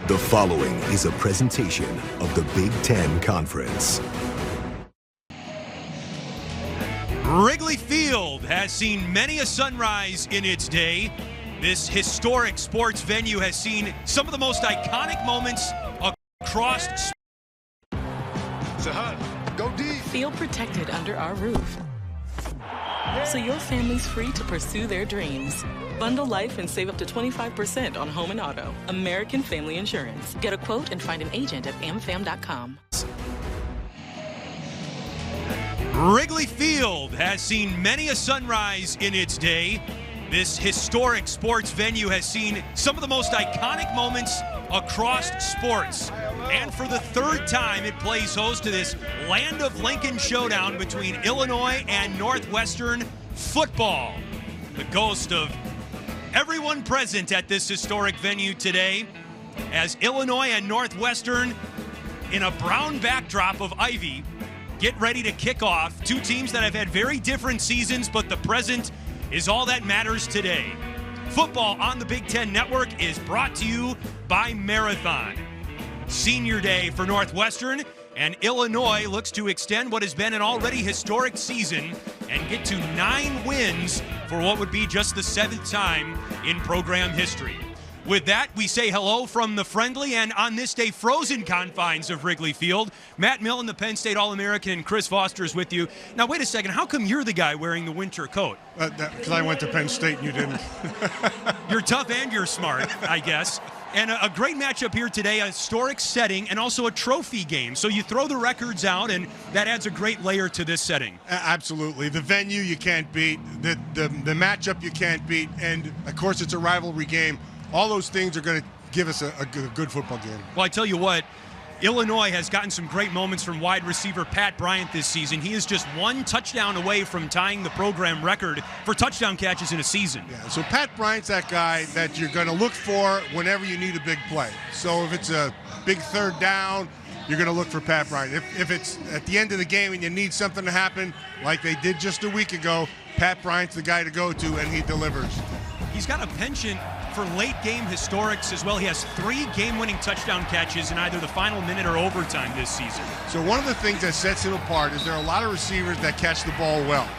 The following is a presentation of the Big Ten Conference. Wrigley Field has seen many a sunrise in its day. This historic sports venue has seen some of the most iconic moments across. It's a hunt. Go deep. Feel protected under our roof, so your family's free to pursue their dreams. Bundle life and save up to 25% on home and auto. American Family Insurance. Get a quote and find an agent at amfam.com. Wrigley Field has seen many a sunrise in its day. This historic sports venue has seen some of the most iconic moments across sports. And for the third time, it plays host to this Land of Lincoln showdown between Illinois and Northwestern football. The ghost of everyone present at this historic venue today, as Illinois and Northwestern, in a brown backdrop of ivy, get ready to kick off. Two teams that have had very different seasons, but the present is all that matters today. Football on the Big Ten Network is brought to you by Marathon. Senior day for Northwestern, and Illinois looks to extend what has been an already historic season and get to 9 wins for what would be just the 7th time in program history. With that, we say hello from the friendly and on this day frozen confines of Wrigley Field. Matt Millen, the Penn State All-American, and Chris Foster is with you. Now, wait a second. How come you're the guy wearing the winter coat? Because I went to Penn State and you didn't. You're tough and you're smart, I guess. And a great matchup here today, a historic setting, and also a trophy game. So you throw the records out, and that adds a great layer to this setting. Absolutely. The venue you can't beat, the matchup you can't beat, and, of course, it's a rivalry game. All those things are going to give us a good football game. Well, I tell you what, Illinois has gotten some great moments from wide receiver Pat Bryant this season. He is just 1 touchdown away from tying the program record for touchdown catches in a season. Yeah, so Pat Bryant's that guy that you're going to look for whenever you need a big play. So if it's a big third down, you're going to look for Pat Bryant. If it's at the end of the game and you need something to happen, like they did just a week ago, Pat Bryant's the guy to go to, and he delivers. He's got a penchant for late-game historics as well. He has 3 game-winning touchdown catches in either the final minute or overtime this season. So one of the things that sets him apart is there are a lot of receivers that catch the ball well.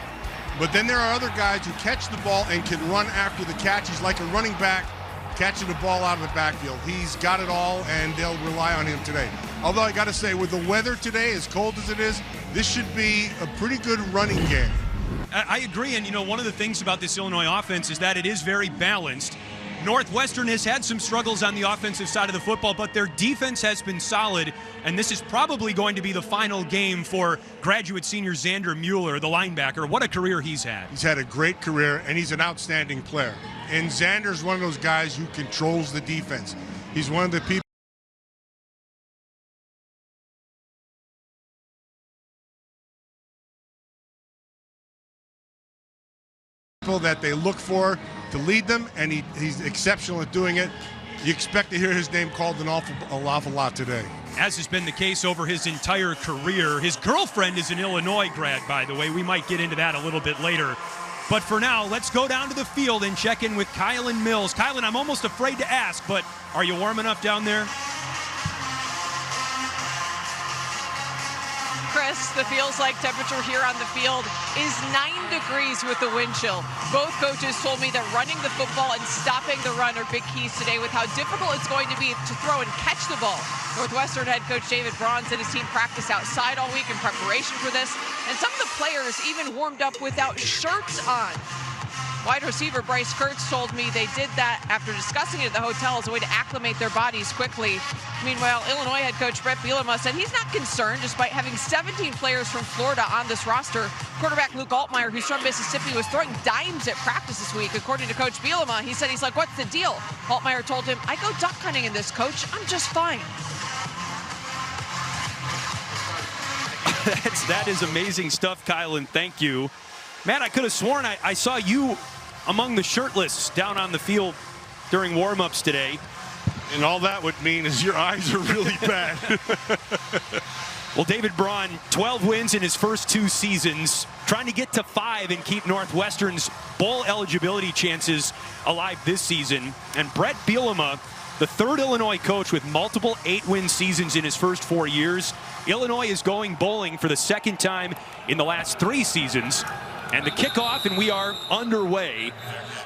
But then there are other guys who catch the ball and can run after the catch. He's like a running back catching the ball out of the backfield. He's got it all, and they'll rely on him today. Although I got to say, with the weather today, as cold as it is, this should be a pretty good running game. I agree, and one of the things about this Illinois offense is that it is very balanced. Northwestern has had some struggles on the offensive side of the football, but their defense has been solid, and this is probably going to be the final game for graduate senior Xander Mueller, the linebacker. What a career he's had. He's had a great career, and he's an outstanding player. And Xander's one of those guys who controls the defense. He's one of the people that they look for to lead them, and he's exceptional at doing it. You expect to hear his name called an awful lot today. As has been the case over his entire career. His girlfriend is an Illinois grad, by the way. We might get into that a little bit later. But for now, let's go down to the field and check in with Kylan Mills. Kylan, I'm almost afraid to ask, but are you warm enough down there? Chris, the feels-like temperature here on the field is 9 degrees with the wind chill. Both coaches told me that running the football and stopping the run are big keys today with how difficult it's going to be to throw and catch the ball. Northwestern head coach David Braun said his team practiced outside all week in preparation for this, and some of the players even warmed up without shirts on. Wide receiver Bryce Kurtz told me they did that after discussing it at the hotel as a way to acclimate their bodies quickly. Meanwhile, Illinois head coach Brett Bielema said he's not concerned despite having 17 players from Florida on this roster. Quarterback Luke Altmaier, who's from Mississippi, was throwing dimes at practice this week. According to Coach Bielema, he said he's like, what's the deal? Altmaier told him, I go duck hunting in this, coach. I'm just fine. That is amazing stuff, Kylan. Thank you. Matt, I could have sworn I saw you among the shirtless down on the field during warm-ups today. And all that would mean is your eyes are really bad. Well, David Braun, 12 wins in his first 2 seasons, trying to get to 5 and keep Northwestern's bowl eligibility chances alive this season. And Brett Bielema the third Illinois coach with multiple 8-win seasons in his first 4 years. Illinois is going bowling for the second time in the last 3 seasons. And the kickoff, and we are underway.